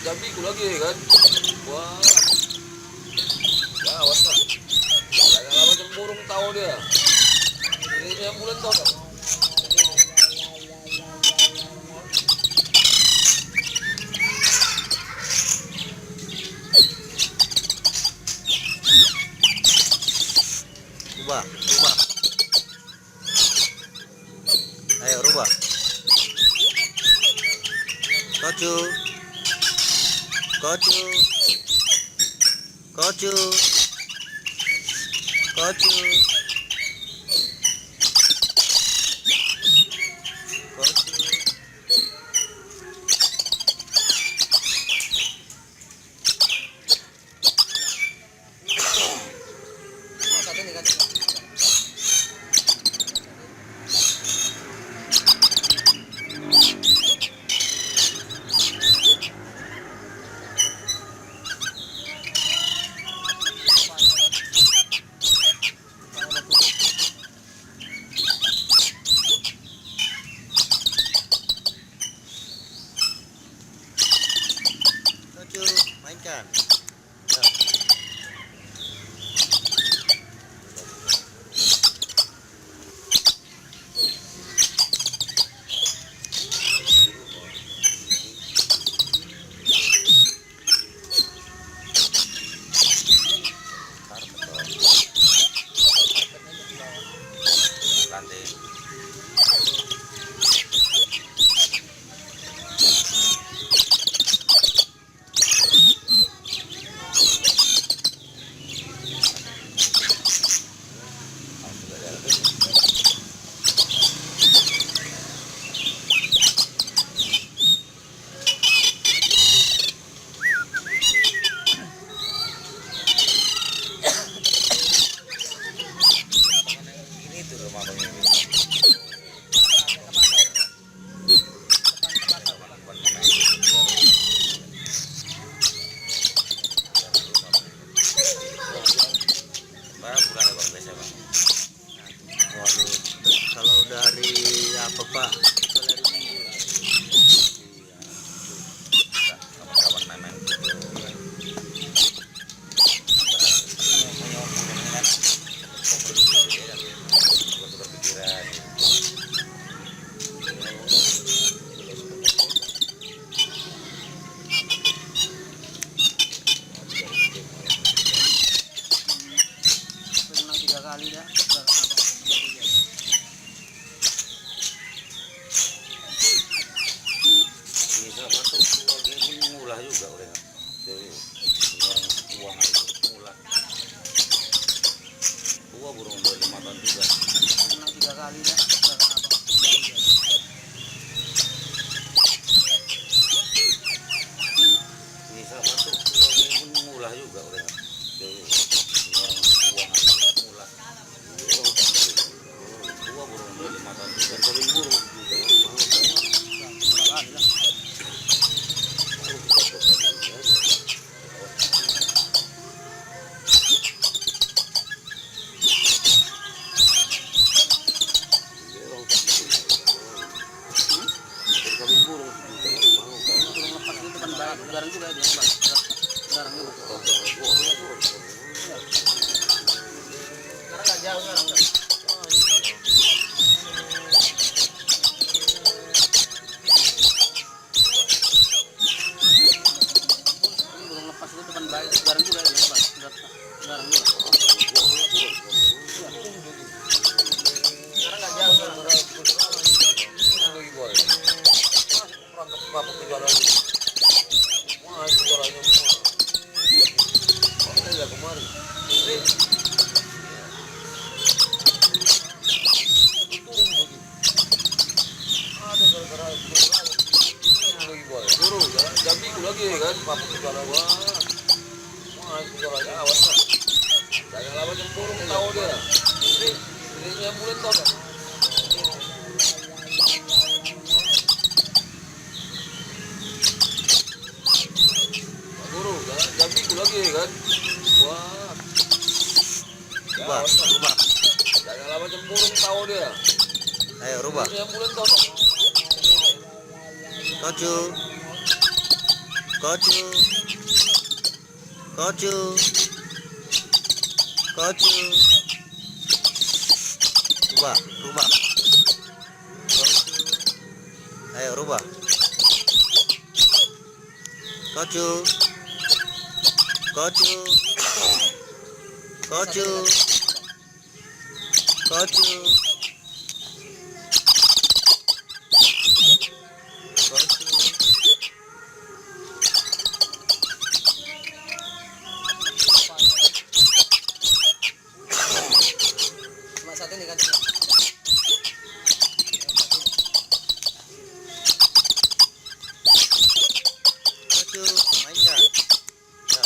jambiku lagi kan. Wah, ya awas lah. Jangan lama burung tahu dia. Ini ambulan tahu kan. Rubah. Ayo rubah. Kocu. Mainkan. Ya. Waduh, kalau dari apa Pak? Kawan-kawan main-main gitu. Kali dah. Bisa masuk lagi pun murah juga orang. Jadi orang uang itu murah. Gua burung dari makan juga. Menang 3 kali dah. Bisa masuk lagi pun murah juga orang. Jadi orang uang itu murah. Gua burung dari makan juga. Kalau burung garang juga dia, Pak. Garang juga. Sekarang nggak jauh sekarang. Burung lepas itu depan baik, garang juga dia, Pak. Garang juga. Sekarang nggak jauh sekarang. lagi boy. Perangkap kapuk kejualan lagi. Wah, jualannya semua. Oke lah kemarin. Ini ada gara-gara lagi boy. Suruh jambiku lagi kan kapuk kejualan. Wah, jualannya awas lah. Jangan lama burung tahu dia. Ini ambulan tahu kan. Jambiku lagi kan. Wah. Rubah. Jangan lama burung tahu dia. Ayo rubah. Ini ambulan tahu kan. Kocu. Kocu, kocu, kocu. Rubah, rubah. Kocu. Ayo rubah. Kocu, kocu, kocu, kocu, kocu. Cuma satu ini kan. Kocu, mainkan. Ya.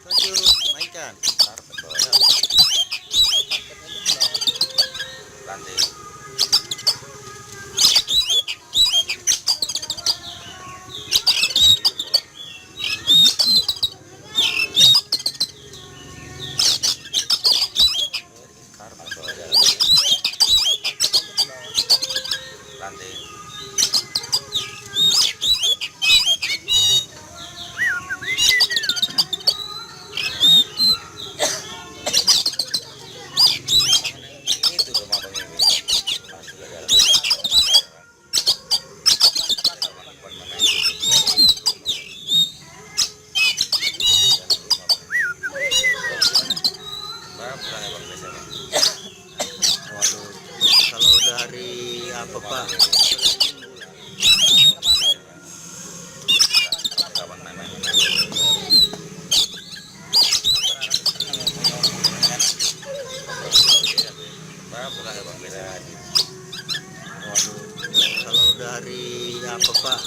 Kocu, mainkan. Taruh ke bawah. Ya. Lantai. Taruh ke bawah. Ya. Lantai. Ini tuh rumah Bang Ewi. Masuk ke dalam. Waduh, kalau udah hari apa Pak? Waduh, kalau udah hari apa Pak?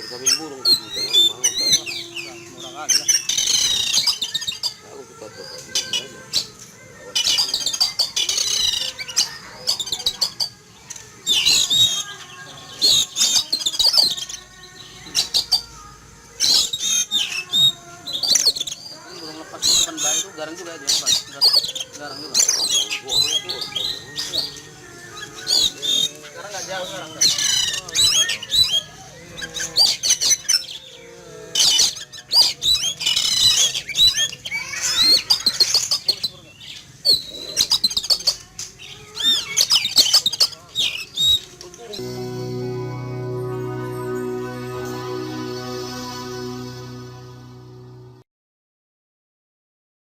Kami burung juga mau kan. Murah kali lah. Aku kita coba aja. Ini burung lepas itu depan bayi itu garang juga dia Pak. Garang juga. Sekarang nggak jauh sekarang enggak. Turun.